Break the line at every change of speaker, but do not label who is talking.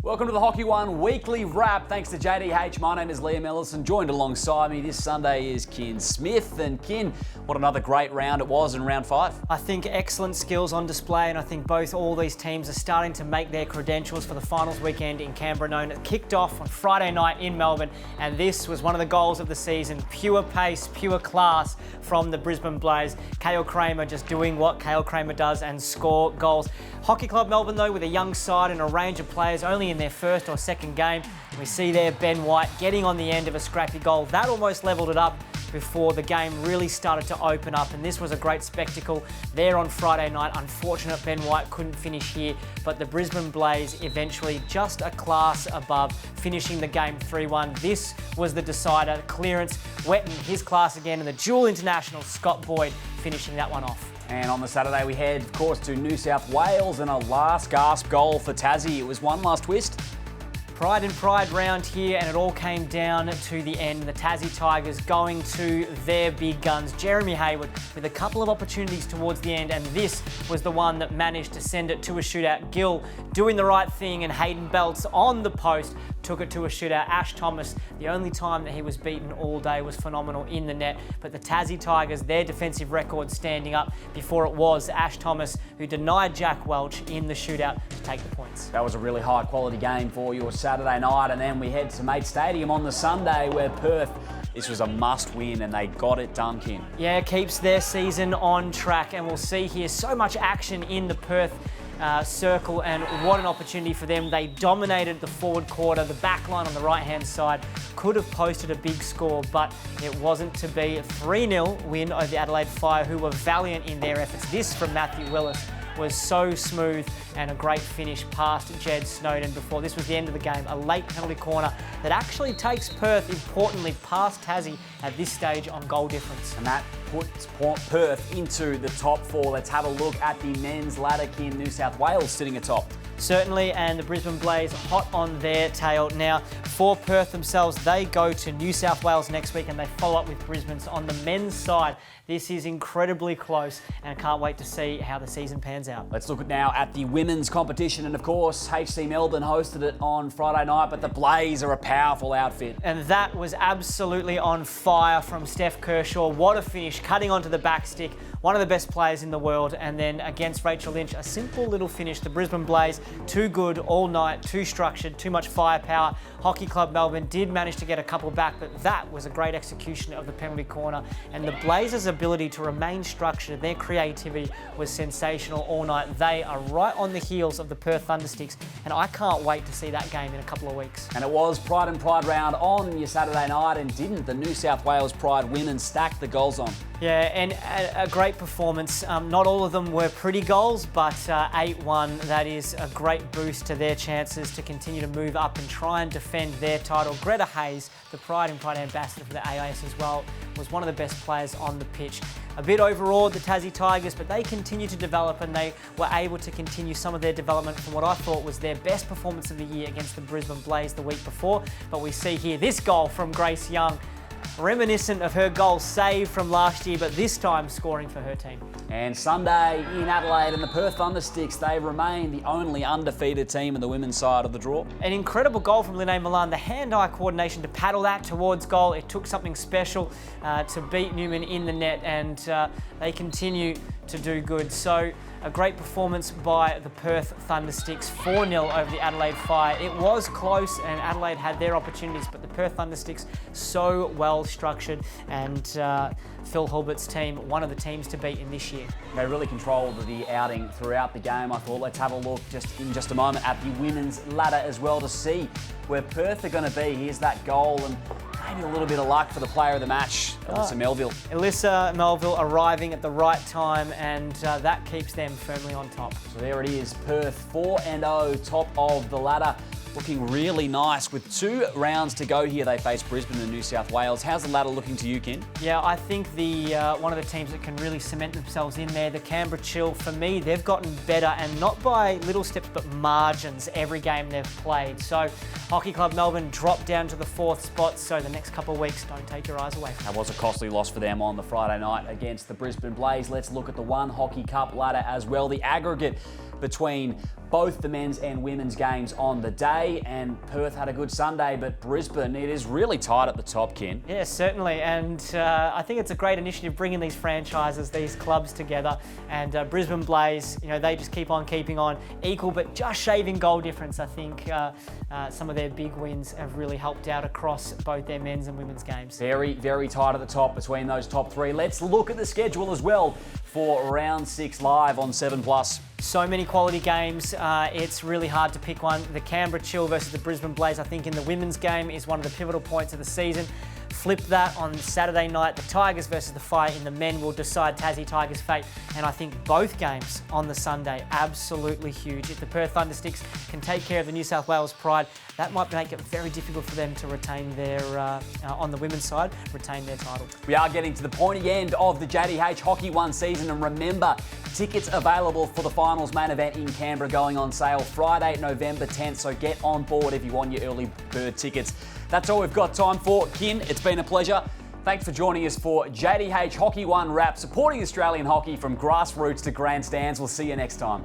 Welcome to the Hockey One Weekly Wrap. Thanks to JDH. My name is Liam Ellison. Joined alongside me this Sunday is Kin Smith. And Kin, what another great round it was in round 5.
I think excellent skills on display, and I think all these teams are starting to make their credentials for the finals weekend in Canberra. It kicked off on Friday night in Melbourne, and this was one of the goals of the season. Pure pace, pure class from the Brisbane Blaze. Cale Kramer just doing what Cale Kramer does and score goals. Hockey Club Melbourne, though, with a young side and a range of players only in their first or second game. We see there Ben White getting on the end of a scrappy goal. That almost levelled it up before the game really started to open up, and this was a great spectacle there on Friday night. Unfortunate Ben White couldn't finish here, but the Brisbane Blaze eventually just a class above, finishing the game 3-1. This was the decider. Clearance, Wetton, his class again, and the dual international Scott Boyd finishing that one off.
And on the Saturday, we head, of course, to New South Wales and a last gasp goal for Tassie. It was one last twist.
Pride and pride round here, and it all came down to the end. The Tassie Tigers going to their big guns. Jeremy Hayward with a couple of opportunities towards the end, and this was the one that managed to send it to a shootout. Gill doing the right thing, and Hayden Belts on the post took it to a shootout. Ash Thomas, the only time that he was beaten all day, was phenomenal in the net. But the Tassie Tigers, their defensive record standing up before it was Ash Thomas who denied Jack Welch in the shootout to take the points.
That was a really high quality game for your Saturday night, and then we head to Mate Stadium on the Sunday where Perth, this was a must win and they got it done, Kin.
Yeah, keeps their season on track, and we'll see here so much action in the Perth circle, and what an opportunity for them. They dominated the forward quarter. The back line on the right-hand side could have posted a big score, but it wasn't to be. A 3-0 win over the Adelaide Fire, who were valiant in their efforts. This from Matthew Willis was so smooth, and a great finish past Jed Snowden before this was the end of the game. A late penalty corner that actually takes Perth, importantly, past Tassie at this stage on goal difference.
And that puts Perth into the top 4. Let's have a look at the men's ladder, Kin. New South Wales sitting atop.
Certainly, and the Brisbane Blaze hot on their tail. Now, for Perth themselves, they go to New South Wales next week, and they follow up with Brisbane's on the men's side. This is incredibly close, and I can't wait to see how the season pans out.
Let's look now at the women's competition, and of course, HC Melbourne hosted it on Friday night, but the Blaze are a powerful outfit.
And that was absolutely on fire from Steph Kershaw. What a finish, cutting onto the back stick. One of the best players in the world, and then against Rachel Lynch, a simple little finish. The Brisbane Blaze, too good all night, too structured, too much firepower. Hockey Club Melbourne did manage to get a couple back, but that was a great execution of the penalty corner. And the Blazers' ability to remain structured, their creativity was sensational all night. They are right on the heels of the Perth Thundersticks, and I can't wait to see that game in a couple of weeks.
And it was Pride and Pride round on your Saturday night, and didn't the New South Wales Pride women stack the goals on?
Yeah, and a great performance. Not all of them were pretty goals, but 8-1, that is a great boost to their chances to continue to move up and try and defend their title. Greta Hayes, the Pride and Pride ambassador for the AIS as well, was one of the best players on the pitch. A bit overawed, the Tassie Tigers, but they continue to develop, and they were able to continue some of their development from what I thought was their best performance of the year against the Brisbane Blaze the week before. But we see here this goal from Grace Young, reminiscent of her goal saved from last year, but this time scoring for her team.
And Sunday in Adelaide, and the Perth Thundersticks, they remain the only undefeated team in the women's side of the draw.
An incredible goal from Lene Milan. The hand-eye coordination to paddle that towards goal. It took something special to beat Newman in the net, and they continue to do good. So a great performance by the Perth Thundersticks, 4-0 over the Adelaide Fire. It was close, and Adelaide had their opportunities, but the Perth Thundersticks so well structured, and Phil Hulbert's team, one of the teams to beat in this year.
They really controlled the outing throughout the game. I thought let's have a look in just a moment at the women's ladder as well to see where Perth are going to be. Here's that goal, and maybe a little bit of luck for the player of the match, Alyssa Melville.
Alyssa Melville arriving at the right time, and that keeps them firmly on top.
So there it is, Perth 4-0, top of the ladder. Looking really nice. With 2 rounds to go here, they face Brisbane and New South Wales. How's the ladder looking to you, Kin?
Yeah, I think the one of the teams that can really cement themselves in there, the Canberra Chill, for me, they've gotten better, and not by little steps, but margins every game they've played. So Hockey Club Melbourne dropped down to the 4th spot, so the next couple of weeks, don't take your eyes away from
That was a costly loss for them on the Friday night against the Brisbane Blaze. Let's look at the One Hockey Cup ladder as well. The aggregate between both the men's and women's games on the day. day, and Perth had a good Sunday, but Brisbane, it is really tight at the top, Kin.
Yeah, certainly, and I think it's a great initiative bringing these franchises, these clubs together, and Brisbane Blaze, they just keep on keeping on, equal but just shaving goal difference. I think some of their big wins have really helped out across both their men's and women's games.
Very, very tight at the top between those top three. Let's look at the schedule as well for round 6 live on 7+.
So many quality games, it's really hard to pick one. The Canberra Chill versus the Brisbane Blaze, I think in the women's game is one of the pivotal points of the season. Flip that on Saturday night, the Tigers versus the Fire in the men will decide Tassie Tigers' fate. And I think both games on the Sunday, absolutely huge. If the Perth Thundersticks can take care of the New South Wales Pride, that might make it very difficult for them to retain their, on the women's side, retain their title.
We are getting to the pointy end of the JDH Hockey 1 season, and remember, tickets available for the finals main event in Canberra going on sale Friday, November 10th, so get on board if you want your early bird tickets. That's all we've got time for. Kin, it's been a pleasure. Thanks for joining us for JDH Hockey 1 Wrap, supporting Australian hockey from grassroots to grandstands. We'll see you next time.